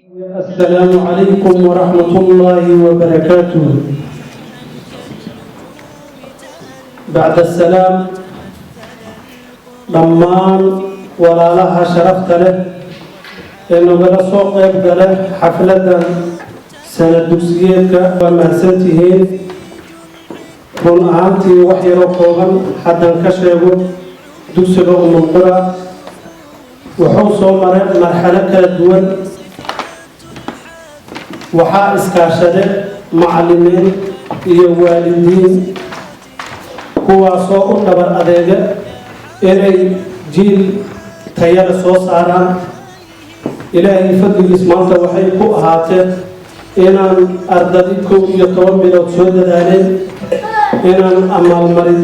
السلام عليكم ورحمة الله وبركاته. بعد السلام ضمان ولا لها شرفت له إنه بلا سوق يبقى حفلة سنة دوسيتك ومهسنتهين كون أهانتي وحي رقوبا حتى انكشفوا دوسلوا أم القرى وحوصوا مرحلة كالدول waxaa iskaashade macallimiin iyo waalidiin kuwaasoo u dhabar adeega inay jiil tayada soo saaraan. ilaahay fadligiis maanta waxay ku ahaatee inaan ardadi 11 bilood soo dadaaleen inaan amaalmarin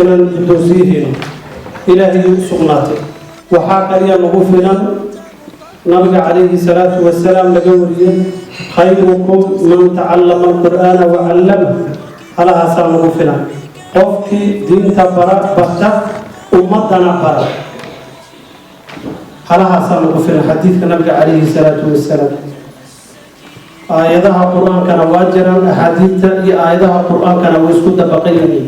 inaan guddoonsiihino ilaahay u sugnaatay. waxaa kaliya nagu filan nabiga calayhi salaatu wasalaam laga wariyey خيركم من تعلم القرآن وعلمه على هذا المغفرة قفكي دين تبرا بختا أمتنا برا على هذا المغفرة حديث النبي عليه الصلاة والسلام آياتها القرآن كان واجرا أحاديث آياتها القرآن كان ويسكت بقيني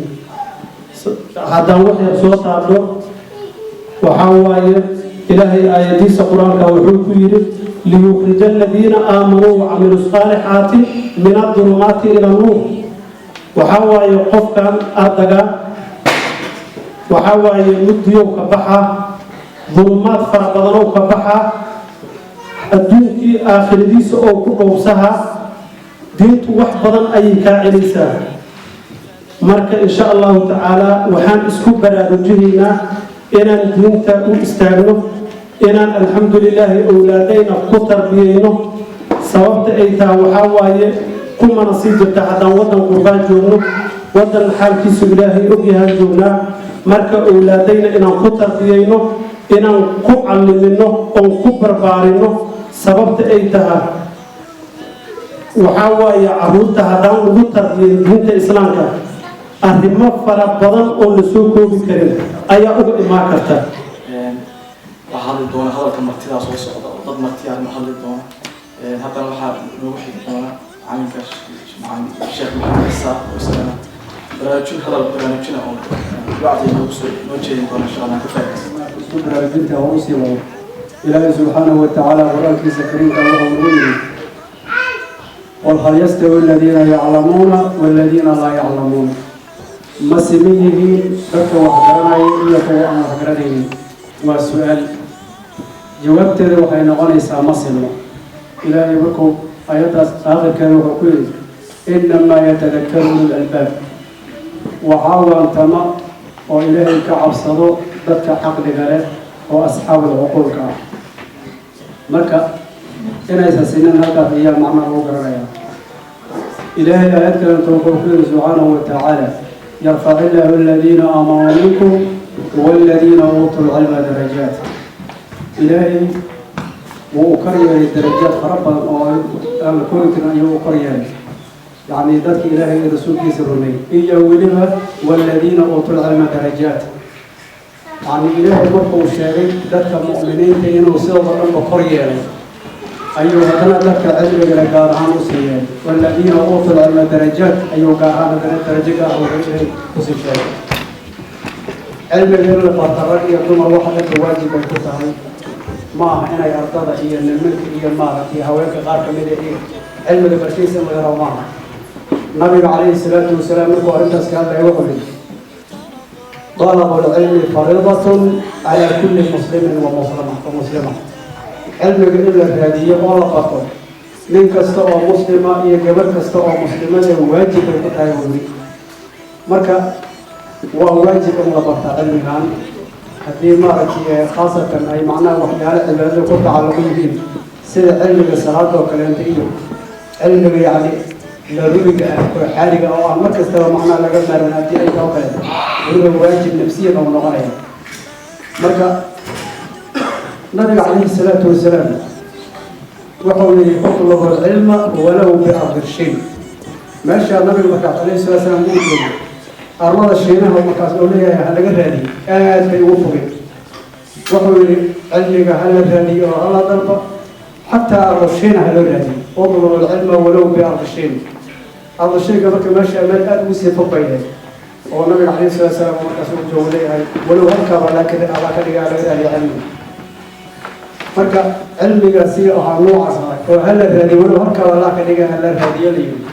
هذا وحي صوت عبده وحواي إلهي آياتيس القرآن كوحوك يريد ليخرج الذين آمنوا وعملوا الصالحات من الظلمات إلى النور. وحاوى يقف كان أردقا وحاوى يمديو كبحا ظلمات فرقضنو كبحا الدنكي آخر ديس أو كوسها دينت وحبضا أي كاعليسا مركا إن شاء الله تعالى وحان اسكوب برادجهنا إن دينت استعجلوا inaan alxamdulilaahi owlaadayna ku tarbiyeyno sababta ay tahay waxaa waaye kumana sii jirta haddaan waddan qurbaan joogno waddan xaalkiisu ilaahay ogyahaan joognaa marka owlaadayna inaan ku tarbiyeyno inaan ku callimino oon ku barbaarino sababta ay tahay waxaa waaye carruurta haddaan ugu tarbiyeyn diinta islaamka arrimo fara badan oo la soo koobi karin ayaa uga imaan karta. hadli doona hadalka martidaa soo socda oo dad martiyaa ma hadli doona haddana waxaa noogu xigi doona macalinka sheekh maxamed isaaq oo isagana barnaamijina oo wacdi noo jeedin doona insha allah ka faa'iidaysan isku baraarujinta oo usii wado ilaahay subxaanahu watacaala qur-aankiisa kariimka wuxuu nagu yidhi qul hal yastawi aladiina yaclamuuna waladiina laa yaclamuun ma siman yihiin dadka wax garanaya iyo kuwa aan wax garanaynin waa su-aal jawaabteeda waxay noqonaysaa ma silmo. ilaahay markuu ayadaas aakhirkeeda wuxuu ku yidhi innamaa yatadakkaru ulul albaab waxaa waantama oo ilaahay ka cabsado dadka caqliga leh oo asxaabul cuquulka ah. marka inaysan sinin halkaas ayaa macnaha lagu garanayaa. ilaahay aayad kalenta wuxuu ku yidhi subxaanahu watacaala yarfac illaahu aladiina aamanuu minkum والذين أوتوا العلم درجات. إلهي وأكرر درجات ربا أو كونتنا أيه أكرر يعني ذات إلهي رسول كيسرني إيا ولها والذين أوتوا العلم درجات يعني إلهي مرقوا الشارع ذات مؤمنين تينوا سيضا أم أكرر أيها هذا ذات علم لقارعان وسيان والذين أوتوا العلم درجات أيها قارعان درجات أو غيره وسيان علم العلم القرآن يقوم الواحد واجب الكتاب ما هنا يرتضى هي الملك هي المال هي هواك غارق من علم البركيس وغيره ما النبي عليه الصلاة والسلام يقول أنت كان لا يقول طلب العلم فريضة على كل مسلم ومسلمة علم العلم الهدية ولا قطع من كستوى مسلمة هي قبل كستوى مسلمة واجب الكتاب مركا وواجب أن نبرت علمها هذه مرة خاصة أي معناه وحياة العبادة كلها على كل سيد علم الصلاة وكلامته علم يعني لا ربك حالك أو مركز ترى معناه لقدنا لنأتي أي كوكب وهو واجب نفسيا أو نغاية مركا النبي عليه الصلاة والسلام وقوله يطلب العلم ولو بأرض الشيء ما شاء النبي عليه الصلاة والسلام يقول أرمض الشينة ومكاس أولياء هل قراني آد في وفقه وقوله علمك هل الراني وهل ضربة حتى أرشين على الولاد اطلب العلم ولو بأرشين أرشين قبل ما شاء من أدوسي فبينه والنبي عليه الصلاة والسلام ورسول جوليها ولو هكذا لكن الله كان قال له علم مركا علمي سي أو نوع صار وهل الذي ولو هكذا الله كان قال له هذه اليوم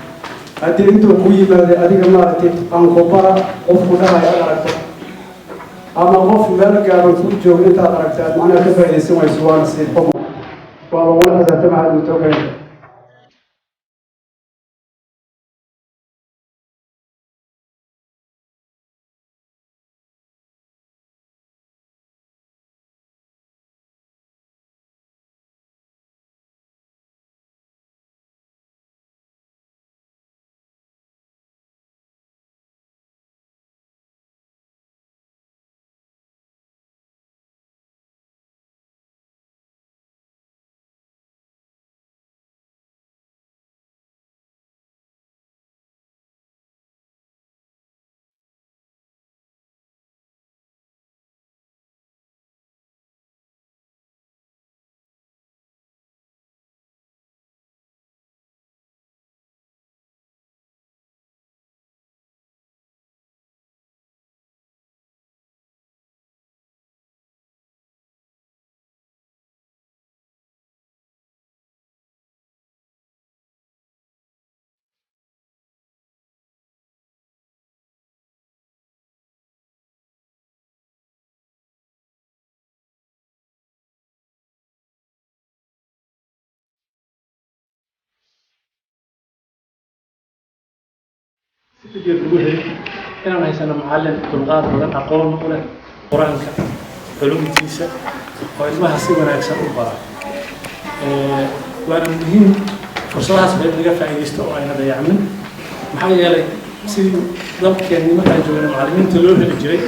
هذه أنتم كوي ما هذه ما تيت أنكبرا وفقنا يا أركب أما خوف مالك قالوا تجوا أنت أركب معنا كفاية سوى سوى نسيت قم والله هذا تبع المتوقع سيدي الوهي إن أنا هيسنا معلم تلقات ولا أقوم ولا قرآن علوم تيسا وإلما هسيبنا أكثر أخرى وأنا مهم فرصة سبب لي فاعل يستوى أنا ذا يعمل محايا لي سيد ضبط كأني ما كان جونا معلمين تلوه الجري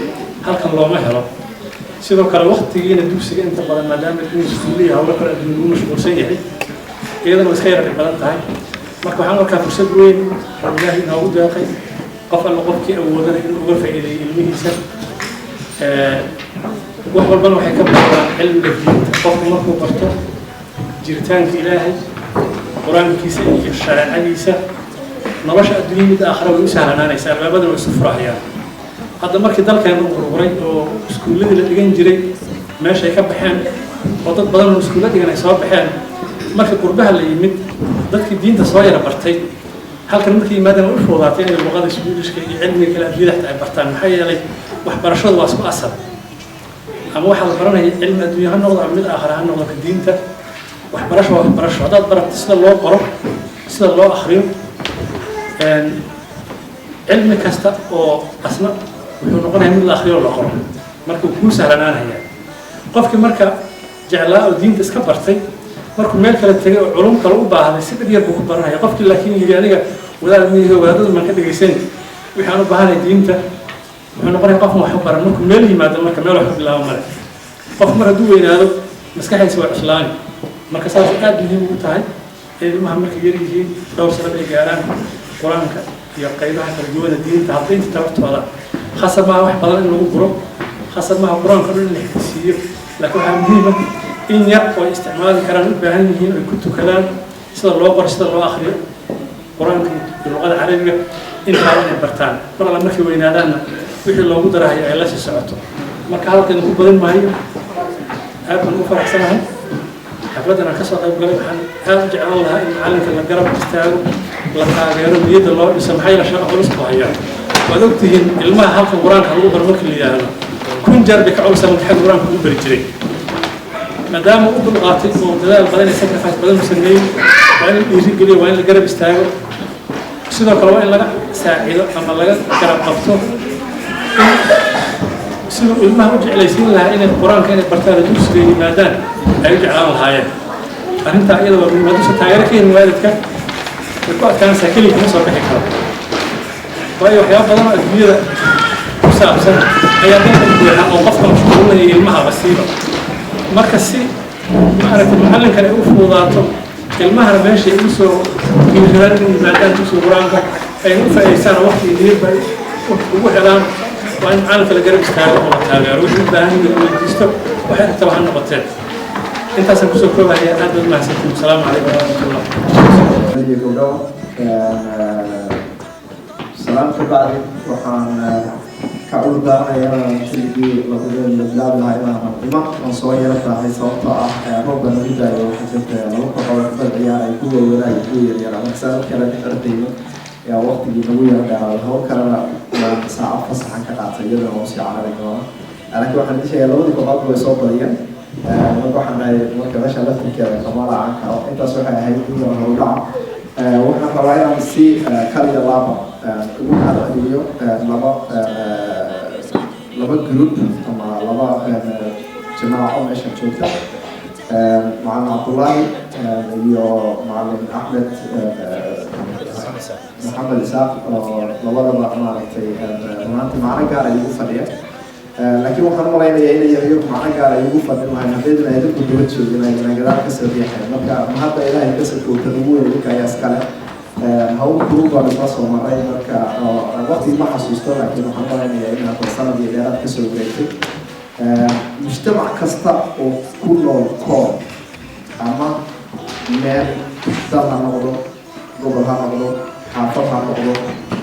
هل كان الله مهرب سيدو كان وقت تجينا دوسي أنت بدل ما دام المسؤولية أو لكن أدمنون مشغول سيئة إذا مسخير في البلد تاعي marka waxaan markaa fursad weyn oo ilaahay inoogu deeqay qof alla qofkii awoodana inuu uga faa'iideeyo ilmihiisa wax walbana waxay ka baxaan cilmiga diinta qofku markuu barto jiritaanka ilaahay qur-aankiisa iyo shareecadiisa nolosha adduunya mid aakhira way u sahlanaanaysaa albaabadana way isu furahayaan hadda markii dalkeena burburay oo iskuulladii la dhigan jiray meeshay ka baxeen oo dad badan oo iskuulla dhigan ay soo baxeen markii qurbaha la yimid dadkii diinta soo yara bartay halkan markii yimaadeen u fuudaatay inay luqada iskuulishka iyo cilmiga kala adduunyada ay bartaan maxaa yeelay waxbarashadu waa isku asal ama waxa la baranaya cilmi adduunya ha noqdo ama mid aakhira ha noqdo ka diinta waxbarasho waa waxbarasho haddaad barato sida loo qoro sida loo akhriyo cilmi kasta oo asna wuxuu noqonayaa mid la akhriyo la qoro marka kuu sahlanaanaya qofkii marka jeclaa oo diinta iska bartay markuu meel kale tagay oo culum kale u baahday si dhib yar buu ku baranaya qofkii laakiin yiri aniga wadaad miyiga wadaadada man ka dhageysan waxaan u baahanay diinta wuxuu noqonayaa qof wax u baran markuu meel yimaado marka meel wax bilaabo male qof mar hadduu weynaado maskaxdiisa waa cuslaani marka saas aad muhiim u tahay ilmaha markay yar yihiin dhowr sano ay gaaraan qur-aanka iyo qaybaha kala duwan diinta hadday inta tabartooda khasab maaha wax badan in lagu guro khasab maaha qur-aanka dhan in la xifdisiiyo laakiin waxaa muhiim ah in yar oo isticmaali karaan u baahan yihiin ay ku tukadaan sida loo qoro sida loo akhriyo qur-aanka iyo luqada carabiga intaa inay bartaan mar alla markay weynaadaanna wixii loogu darahayo ay la sii socoto marka halkan ku badan maayo aad baan u faraxsanahay xafladan aan kasoo qayb galay waxaan aad u jeclaan lahaa in macallinka la garab istaago la taageero niyadda loo dhiso maxaa yeele shaqo culus ku hayaan waad ogtihiin ilmaha halkan qur-aanka lagu baro markii la yidhaahdo kun jeer bay ka culusan xag qur-aanka ugu bari jiray maadaama uu dul qaatay oo dadaal badan iyo sacrifice badan u sameeyey waa in la dhiirigeliyo waa in la garab istaago sidoo kale waa in laga saacido ama laga garab qabto siduu ilmaha u jeclaysiin lahaa inay qur-aanka inay bartaan oo dugsiga yimaadaan ay u jeclaan lahaayeen arrintaa iyada waa muhiim hadduusan taageero ka helin waalidka way ku adkaanaysaa keligii kuma soo bixi karo waayo waxyaaba badan oo adduunyada ku saabsan ayaa dalka buuxa oo qofka mashquulinaya ilmaha basiiba marka si maaragtay macallinkan ay u fududaato ilmahana meesha ay usoo giirradaan inay yimaadaan dugsiga qur-aanka ay u faa'iidaystaan oo waqti idinba ugu helaan waa in macallinka la garab istaago oo la taageero wixii u baahan yihiin weydiisto waxay rabtaba ha noqoteen intaasaan kusoo koobaya aad baad mahadsantiin asalaamu calaykum waraxmatullah salaamta bacdi waxaan ka urdaanayaa xilligii labadeen bilaabi lahaa inaan ima aan soo yara tahay sababtoo ah roobka nagu daayo waxaa jirta laba kooxood kubad ciyaar ay ku waawadaay ku yaryar ama sanad kale ardayda yaa waqtigii nagu yara dheeraaday hawl kalena saacad fasaxan ka qaatay iyadana oo sii carari doona laakiin waxaan idin sheegay labadii kooxood way soo badiyeen marka waxaan dhahay marka meesha laftirkeeda kama lacan karo intaas waxay ahayd in howldhaca waxaan rabaa inaan si kaliya laaba ugu hadceliyo laba group ama laba jamaaco meesha joogta macalin cabdullaahi iyo macalin axmed maxamed isaaq oo labadaba maaragtay maanta macno gaar ay ugu fadhiya laakiin waxaan malaynayaa inay iyagu macno gaar ay ugu fadhin lahayn haddaydan ay dadku daba joogin ayna gadaal kasoo riixeen marka hadda ilaahay kasoo koogtan ugu weyn idinka ayaa iskale hawl group baan isla soo maray marka waqti ma xasuusto laakiin waxaan malaynayaa in hadda sanad iyo dheeraad kasoo wareegtay mujtamac kasta oo ku nool koob ama meel dal ha noqdo gobol ha noqdo xaafad ha noqdo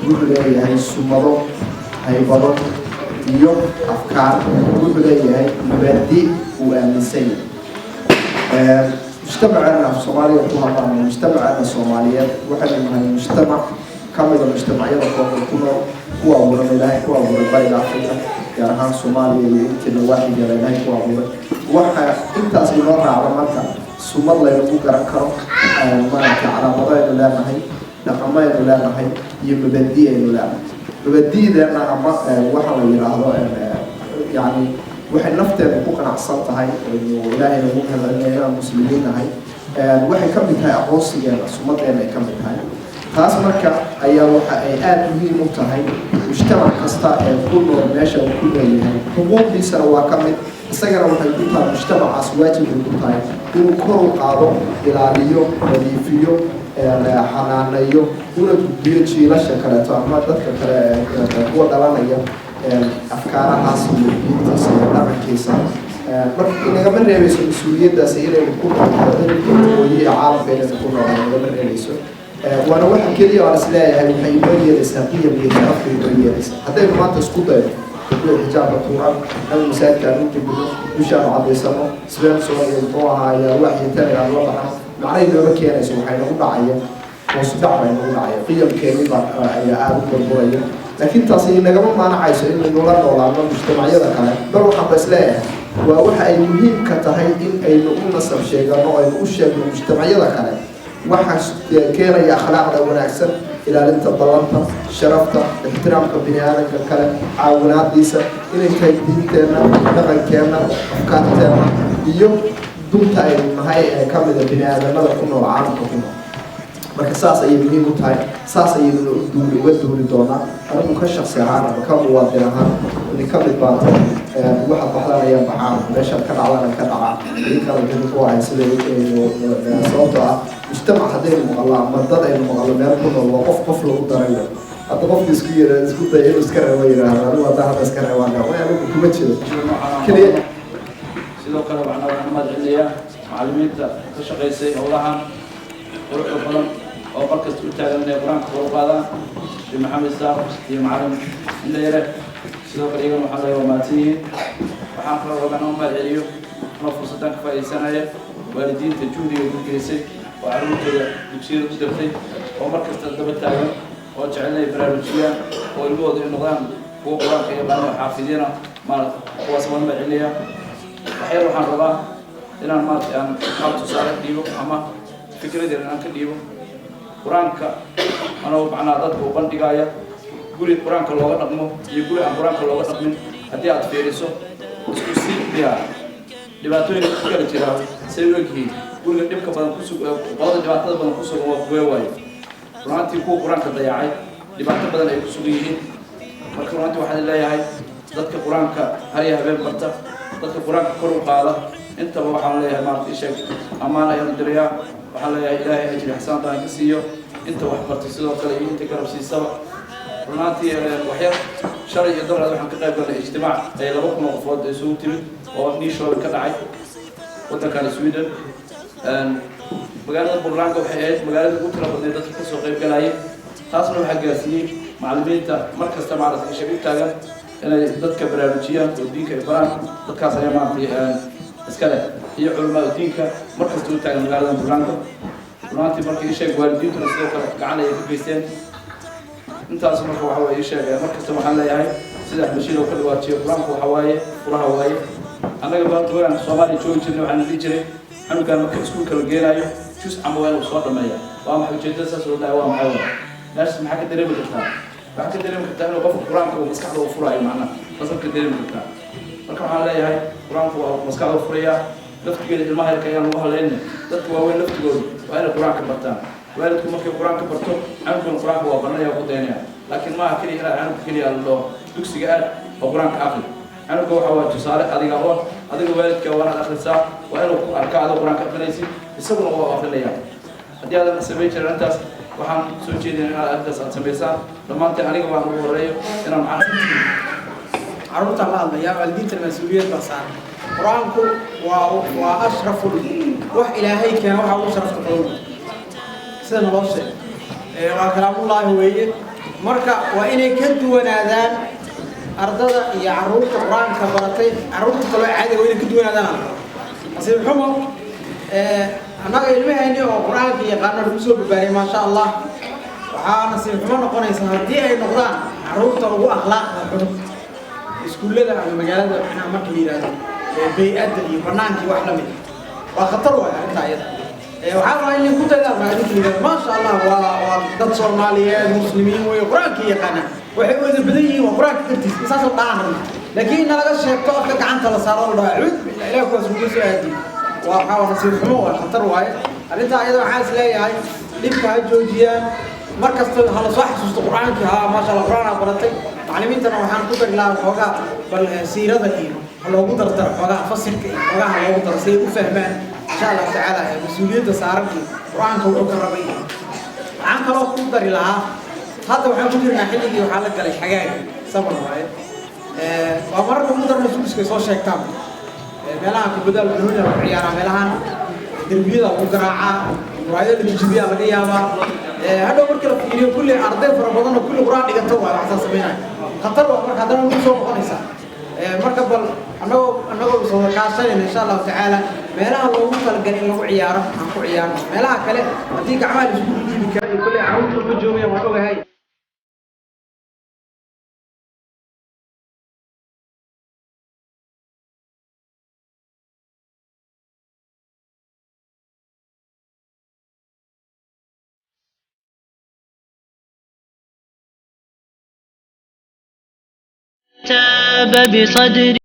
wuxuu leeyahay sumado haybado iyo afkaar wuxuu leeyahay mabaadi uu aaminsan yahay mujtamacana soomaaliya ku hadlaan mujtamacana soomaaliyeed waxaynu nahay mujtamac kamida mujtamacyada koobka ku nool kuwa abuuran ilaahay ku abuuray bariga afrika gaar ahaan soomaaliya iyo intiina waaxigeeda ilaahay ku abuuray waxa intaas inoo raacda marka sumad laynagu garan karo maaragtay calaamado aynu leenahay dhaqamo aynu leenahay iyo mabadi aynu leenahay mabadideena ama waxa la yidhaahdo yani waxay nafteena ku qanacsan tahay aynu ilaahay nagu helnay inaan muslimiin nahay waxay ka mid tahay aqoonsigeena sumadeena ay ka mid tahay taas marka ayaa waxa ay aad muhiim u tahay mujtamac kasta ee ku nool meesha uu ku leeyahay xuquuqdiisana waa ka mid isagana waxay ku tahay mujtamacaas waajib ay ku tahay inuu kor u qaado ilaaliyo nadiifiyo xanaaneeyo una gudbiyo jiilasha kaleeto ama dadka kale kuwa dhalanaya afkaarahaas iyo diintiisa iyo dhaqankiisa marka inagama reebayso mas-uuliyaddaasi inaynu ku noolooyi caalamka inaynu ku noolaa inagama reebayso waana waxa keliya aan isleeyahay waxay inoo yeelaysaa qiyam iyo sharafka inoo yeelaysaa haddaynu maanta isku dayno gabdho xijaabka tuuran nabi masaajidka aan u jibino dushaanu cadaysano sibeen soo iyo muxuu ahaa waxyi tani aan la baxno macnahay nooma keenayso waxay nagu dhacaya hoos dhac bay nagu dhacaya qiyamkeeni baa ayaa aada u burburaya laakiin taasi inagama maanacayso inaynu la noolaano mujtamacyada kale bal waxaan ba isleeyahay waa waxa ay muhiimka tahay in aynu u nasab sheegano aynu u sheegno mujtamacyada kale waxaa keenaya akhlaaqda wanaagsan ilaalinta ballanta sharafta ixtiraamka bini aadamka kale caawinaadiisa inay tahay diinteenna dhaqankeenna afkaarteenna iyo dunta aynu nahay ee ka mida bini aadamada ku nool caalamka ku nool marka saas ayay muhiim u tahay saas ayaynu uga duuli doonaa anigu ka shaksi ahaan ama ka muwaadin ahaan ini ka mid baato waxaad baxdanayaan baxaan meeshaad ka dhacdana ka dhacaa idinkana dib ku ahay sida sababtoo ah mujtamac haddaynu maqallo ama dad aynu maqallo meel ku nool waa qof lagu darayo hadda qofki isku daya inuu iska reebo yidhaahdo anigu hadda hadda iska reebaan anigu kuma jiro keliya sidoo kale waxaan mahadcelinayaa macallimiinta ka shaqaysay howlahan quruxda badan oo markasta u taagan inay qur-aanka kor u qaadaan sheekh maxamed isaaq iyo macallin indhayare sidoo kale iyagana waxaa laga wamaadsan yihiin waxaan kaloo rabaa inaan mahadceliyo anoo fursaddan ka faa'iidaysanaya waalidiinta juhdiga ku geysay oo carruurtooda dugsiyada ku dirtay oo markasta daba taagan oo jecel inay baraarujiyaan oo ilmahooda ay noqdaan kuwa qur-aanka yaqaano xaafidiina maarata kuwaas waan mahadcelinayaa waxyar waxaan rabaa inaan maarata aan hal tusaale ka dhiibo ama fikradeena aan ka dhiibo qur-aanka anoo macnaa dadka u bandhigaya guri qur-aanka looga dhaqmo iyo guri aan qur-aanka looga dhaqmin haddii aad fiiriso isku sii dhigaa dhibaatooyinka ku kala jiraa say u egyihiin guriga dhibka badan qolada dhibaatada badan ku sugan waa kuwee waayo runantii kuwa qur-aanka dayacay dhibaato badan ay ku sugan yihiin marka runantii waxaan leeyahay dadka qur-aanka har iyo habeen barta dadka qur-aanka kor u qaada intaba waxaan leeyahay maarata isheeg ammaan ayaan dirayaa waxaan leeyahay ilaahay ajri xasaan baan ka siiyo inta wax bartay sidoo kale iyo inta garab siisaba runantii waxyar shalay iyo daraad waxaan ka qayb galnay ijtimaac ay 2,000 qofood isugu timid oo niishooda ka dhacay waddankan Sweden magaalada Puntland waxay ahayd magaalada ugu tiro badan dadka ka soo qayb galaya taasna waxaa gaarsiiyey macallimiinta markasta maaragtay shaqo taagan inay dadka baraarujiyaan oo diinka ay baraan dadkaas ayaa maaragtay iska leh iyo culimada diinka markasta u taagan magaalada Puntland runtii markii sheeg waalidiintuna sidoo kale gacan ay ka geysteen intaas marka waxa weeye sheegay markasta waxaan leeyahay sida Bashiir oo kale waa jiyo Puntland waxa waaye furaha waaye anaga baanta waan Soomaali joogi jirnay waxaan dhigi jiray xanuunkan marka iskuulka la geenayo jus ama waan soo dhameeya waa maxay ujeedada saas oo dhaay waa maxay naas maxaa ka dareemi kartaa waxaa ka dareemi kartaa inuu qofka Quraanka uu maskaxda u furayo macna qasab ka dareemi kartaa marka waxaan leeyahay Quraanku waa maskaxda u furaya laftigeeda ilmaha yarka ayaan ugu haleynay dadka waaweyn laftigooda waa inay Quraanka bartaan waalidku markay Quraanka barto canugan Quraanka waa barnaya ku daynaya laakiin ma kaliya inaa canuga kaliya loo dugsiga aad oo Quraanka akhri canuga waxa waa tusaale adiga oo adiga waalidka waa akhrisaa waa inuu ku arkaado Quraanka akhrinaysid isaguna waa akhrinaya haddii aadan sameyn jirin intaas waxaan soo jeedinaa inaad arrintaas aad samaysaan dhammaanteen aniga waan ugu horeeyo inaan carruurta la hadlaya waalidiinta mas'uuliyad baa saaran quraanku waa ashraful wax ilaahay keena waxa ugu sharafta badan sida noo sheegay waa kalaamullaahi weeye marka waa inay ka duwanaadaan ardada iyo carruurta quraanka baratay carruurta kale caadi waa inay ka duwanaadaan asiib xumo annaga ilmahayni oo quraanka yaqaano lagu soo barbaariyay ma sha Allah waxaa nasiib xumo noqonaysa haddii ay noqdaan carruurta ugu akhlaaqda xun iskuullada ama magaalada waxna marka la yiraahdo bay'adda iyo bannaankii wax la mid waa khatar waay arrinta ayada waxaa rabaa in ku daydaa magaalada la yiraahdo ma sha Allah waa dad Soomaaliyeed muslimiin way quraanka yaqaana waxay wada badan yihiin waa quraanka dartiis saas oo dhaan laakiin naga sheegto afka gacanta la saaro la dhaco ilaahay ku soo aadi waa nasiib xumo waa khatar waay arrinta ayada waxaa is leeyahay dhibka ha joojiyaan markasta hala soo xasuusto quraanka ma sha Allah quraanka baratay macallimiintana waxaan ku dari lahaa xoogaa bal siirada iyo loogu dardar xoogaa fasilka iyo xoogaa loogu daro si ay u fahmaan insha Allah tacaala mas'uuliyadda saaran quraanka wuxuu ka rabay waxaan kaloo ku dari lahaa hadda waxaan ku jirnaa xilligii waxaa la galay xagaaga sabir waaye waa mararka ugu darna suuska soo sheegtaan meelaha kubadda la ciyaara meelahan derbiyada lagu garaacaa muraayada la jibiya laga yaabaa hadhow marka la fiiriyo kulli arday fara badan oo kulli quraan dhigata waa wax sameynay khatar waa marka hadana ugu soo noqonaysa marka bal anagoo soo kaashanayna insha Allah tacaala meelaha loogu talagalay in lagu ciyaaro aan ku ciyaarno meelaha kale haddii gacmaha la isku dhiibi karo kulli carruurta ma joogayaan waan ogahay تاب بصدري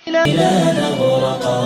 إلى نغرقا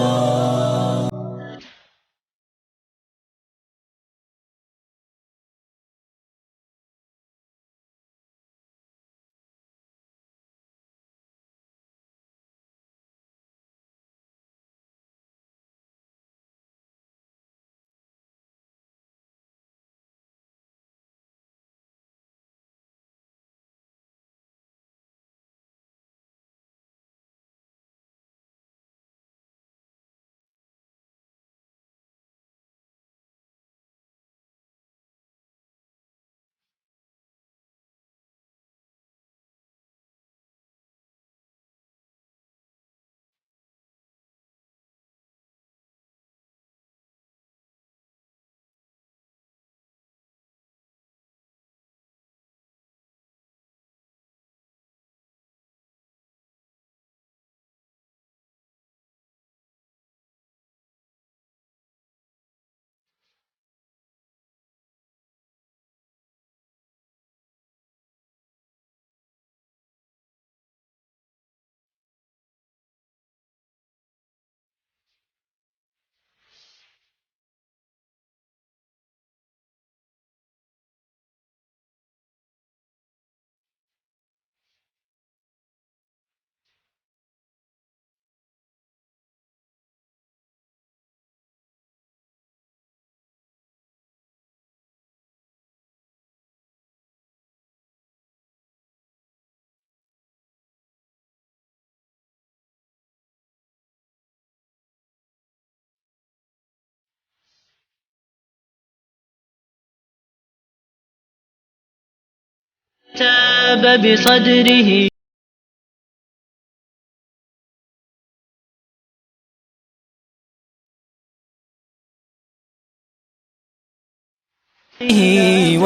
تاب بصدره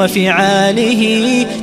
وفعاله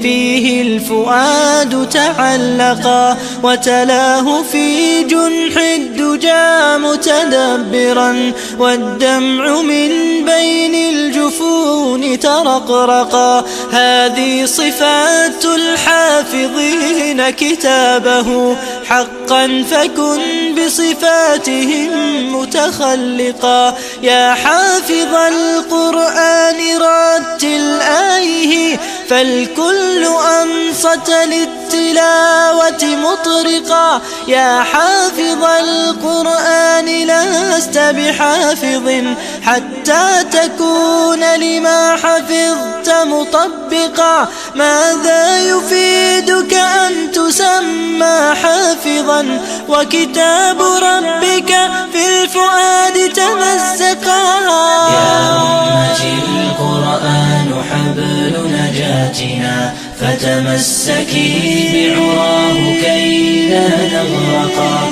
فيه الفؤاد تعلقا وتلاه في جنح الدجى متدبرا والدمع من بين الجفون ترقرقا هذه صفات الحافظين كتابه حقا فكن بصفاتهم متخلقا يا حافظ القرآن رتل آيه فالكل أنصت للتلاوة مطرقا يا حافظ القرآن لست بحافظ حتى تكون لما حفظت مطبقا ماذا يفيدك أن تسمى حافظا وكتاب ربك في الفؤاد تمزقا يا أمتي القرآن حبل نجاتنا فتمسكي بعراه كي لا نغرقا